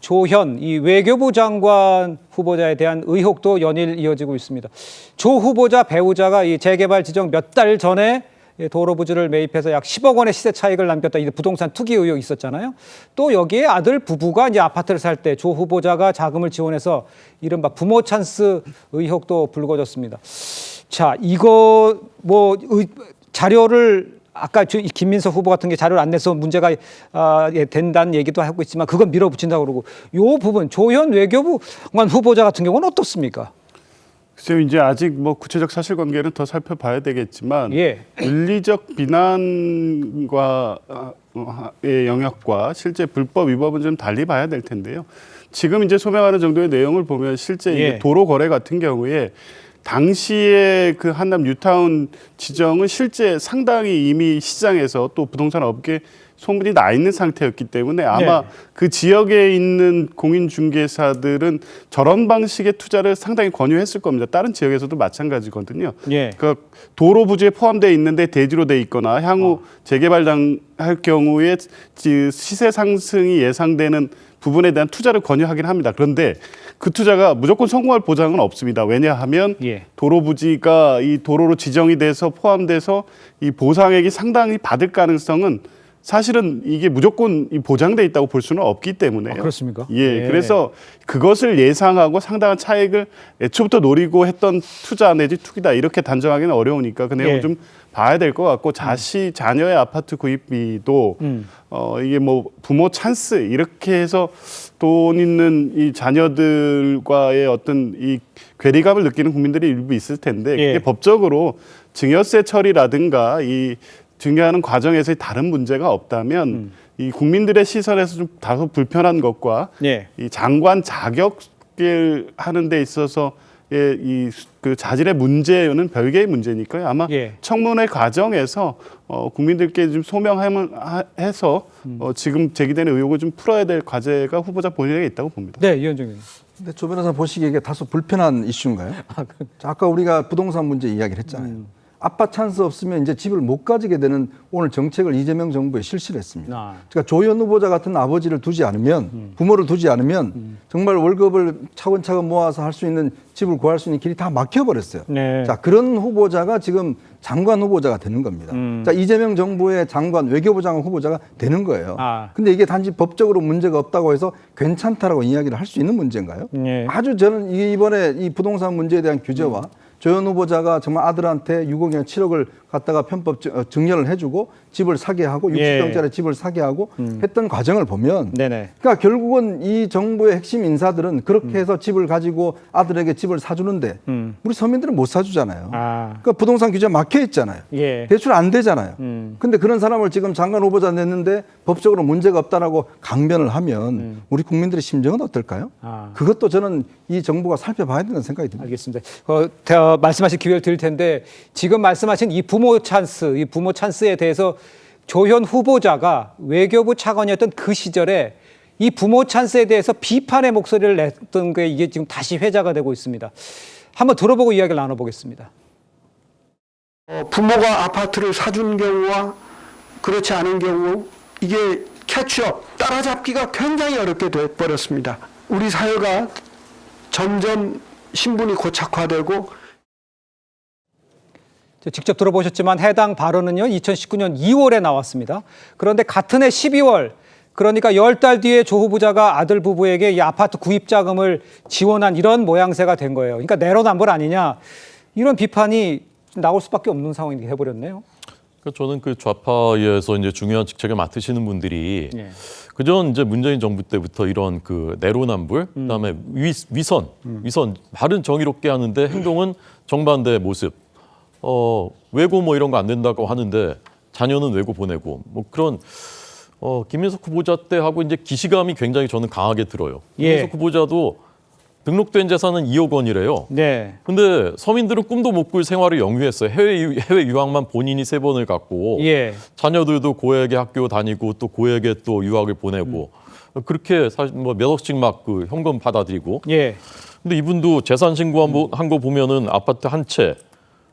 조현 이 외교부 장관 후보자에 대한 의혹도 연일 이어지고 있습니다. 조 후보자 배우자가 이 재개발 지정 몇 달 전에 도로 부지를 매입해서 약 10억 원의 시세 차익을 남겼다. 이 부동산 투기 의혹이 있었잖아요. 또 여기에 아들 부부가 이제 아파트를 살 때 조 후보자가 자금을 지원해서 이른바 부모 찬스 의혹도 불거졌습니다. 자, 이거 자료를 아까 김민석 후보 같은 게 자료를 안 내서 문제가 된다는 얘기도 하고 있지만 그건 밀어붙인다고 그러고 이 부분 조현 외교부관 후보자 같은 경우는 어떻습니까? 글쎄요, 이제 아직 뭐 구체적 사실관계는 더 살펴봐야 되겠지만 윤리적 비난과 의 영역과 실제 불법 위법은 좀 달리 봐야 될 텐데요. 지금 이제 소명하는 정도의 내용을 보면 실제 이게 도로 거래 같은 경우에 당시에 그 한남 뉴타운 지정은 실제 상당히 이미 시장에서 또 부동산 업계 소문이 나 있는 상태였기 때문에 아마 그 지역에 있는 공인중개사들은 저런 방식의 투자를 상당히 권유했을 겁니다. 다른 지역에서도 마찬가지거든요. 그러니까 도로 부지에 포함되어 있는데 대지로 돼 있거나 향후 재개발할 경우에 시세 상승이 예상되는 부분에 대한 투자를 권유하긴 합니다. 그런데 그 투자가 무조건 성공할 보장은 없습니다. 왜냐하면 도로 부지가 이 도로로 지정이 돼서 포함돼서 이 보상액이 상당히 받을 가능성은 사실은 이게 무조건 보장돼 있다고 볼 수는 없기 때문에요. 그렇습니까? 그래서 그것을 예상하고 상당한 차익을 애초부터 노리고 했던 투자 내지 투기다 이렇게 단정하기는 어려우니까 그 내용을 좀 봐야 될 것 같고 자녀의 아파트 구입비도 이게 뭐 부모 찬스 이렇게 해서 돈 있는 이 자녀들과의 어떤 이 괴리감을 느끼는 국민들이 일부 있을 텐데 그게 법적으로 증여세 처리라든가 이 증여하는 과정에서의 다른 문제가 없다면 이 국민들의 시선에서 좀 다소 불편한 것과 이 장관 자격을 하는 데 있어서 그 자질의 문제는 별개의 문제니까요. 아마 청문회 과정에서 국민들께 좀 소명해서 지금 제기되는 의혹을 좀 풀어야 될 과제가 후보자 본인에게 있다고 봅니다. 네, 이현정 의원님. 근데 조 변호사 보시기에 이게 다소 불편한 이슈인가요? 아까 우리가 부동산 문제 이야기를 했잖아요. 아빠 찬스 없으면 이제 집을 못 가지게 되는 오늘 정책을 이재명 정부에 실시를 했습니다. 그러니까 조현 후보자 같은 아버지를 두지 않으면 부모를 두지 않으면 정말 월급을 차근차근 모아서 할 수 있는 집을 구할 수 있는 길이 다 막혀버렸어요. 자, 그런 후보자가 지금 장관 후보자가 되는 겁니다. 자, 이재명 정부의 장관, 외교부 장관 후보자가 되는 거예요. 근데 이게 단지 법적으로 문제가 없다고 해서 괜찮다라고 이야기를 할 수 있는 문제인가요? 아주 저는 이번에 이 부동산 문제에 대한 규제와 조현 후보자가 정말 아들한테 6억이나 7억을 갖다가 편법 증여를 해주고 집을 사게 하고 60평짜리 집을 사게 하고 했던 과정을 보면 그러니까 결국은 이 정부의 핵심 인사들은 그렇게 해서 집을 가지고 아들에게 집을 사주는데 우리 서민들은 못 사주잖아요. 그러니까 부동산 규제 막혀 있잖아요. 대출 안 되잖아요. 근데 그런 사람을 지금 장관 후보자 냈는데 법적으로 문제가 없다라고 강변을 하면 우리 국민들의 심정은 어떨까요? 그것도 저는 이 정부가 살펴봐야 된다는 생각이 듭니다. 알겠습니다. 말씀하실 기회를 드릴 텐데 지금 말씀하신 이 부모 찬스에 대해서 조현 후보자가 외교부 차관이었던 그 시절에 이 부모 찬스에 대해서 비판의 목소리를 냈던 게 이게 지금 다시 회자가 되고 있습니다. 한번 들어보고 이야기를 나눠보겠습니다. 부모가 아파트를 사준 경우와 그렇지 않은 경우 이게 캐치업, 따라잡기가 굉장히 어렵게 돼버렸습니다. 우리 사회가 점점 신분이 고착화되고 직접 들어보셨지만 해당 발언은요 2019년 2월에 나왔습니다. 그런데 같은 해 12월 그러니까 10달 뒤에 조 후보자가 아들 부부에게 이 아파트 구입 자금을 지원한 이런 모양새가 된 거예요. 그러니까 내로남불 아니냐 이런 비판이 나올 수밖에 없는 상황이 돼버렸네요. 그러니까 저는 그 좌파에서 이제 중요한 직책을 맡으시는 분들이 그전 이제 문재인 정부 때부터 이런 그 내로남불, 그다음에 위선, 말은 정의롭게 하는데 행동은 정반대의 모습. 외고 뭐 이런 거 안 된다고 하는데 자녀는 외고 보내고 뭐 그런 김민석 후보자 때 하고 이제 기시감이 굉장히 저는 강하게 들어요. 김민석 후보자도 등록된 재산은 2억 원이래요. 근데 서민들은 꿈도 못 꿀 생활을 영위했어요. 해외 유학만 본인이 3번을 갔고 자녀들도 고액의 학교 다니고 또 고액의 또 유학을 보내고 그렇게 사실 뭐 몇 억씩 막 그 현금 받아들이고. 근데 이분도 재산 신고한 거 보면은 아파트 한 채,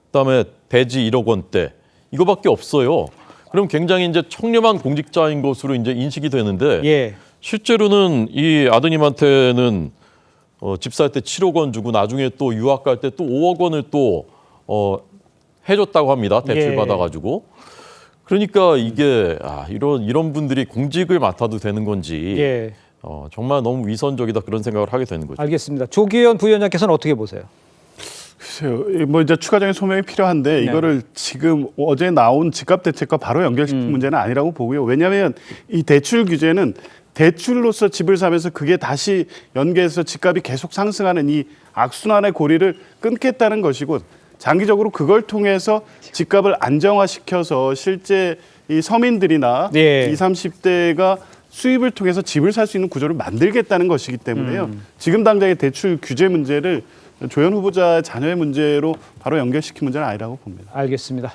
그다음에 대지 1억 원대 이거밖에 없어요. 그럼 굉장히 이제 청렴한 공직자인 것으로 이제 인식이 되는데 실제로는 이 아드님한테는 집 살 때 7억 원 주고 나중에 또 유학 갈 때 또 5억 원을 또 해줬다고 합니다. 대출 예. 받아가지고. 그러니까 이게 이런 분들이 공직을 맡아도 되는 건지 예. 정말 너무 위선적이다 그런 생각을 하게 되는 거죠. 알겠습니다. 조기현 부위원장께서는 어떻게 보세요? 글쎄요. 뭐 이제 추가적인 소명이 필요한데 이거를 지금 어제 나온 집값 대책과 바로 연결시킬 문제는 아니라고 보고요. 왜냐하면 이 대출 규제는 대출로서 집을 사면서 그게 다시 연계해서 집값이 계속 상승하는 이 악순환의 고리를 끊겠다는 것이고 장기적으로 그걸 통해서 집값을 안정화시켜서 실제 이 서민들이나 예. 20, 30대가 수입을 통해서 집을 살 수 있는 구조를 만들겠다는 것이기 때문에요. 지금 당장의 대출 규제 문제를 조현 후보자 자녀의 문제로 바로 연결시킨 문제는 아니라고 봅니다. 알겠습니다.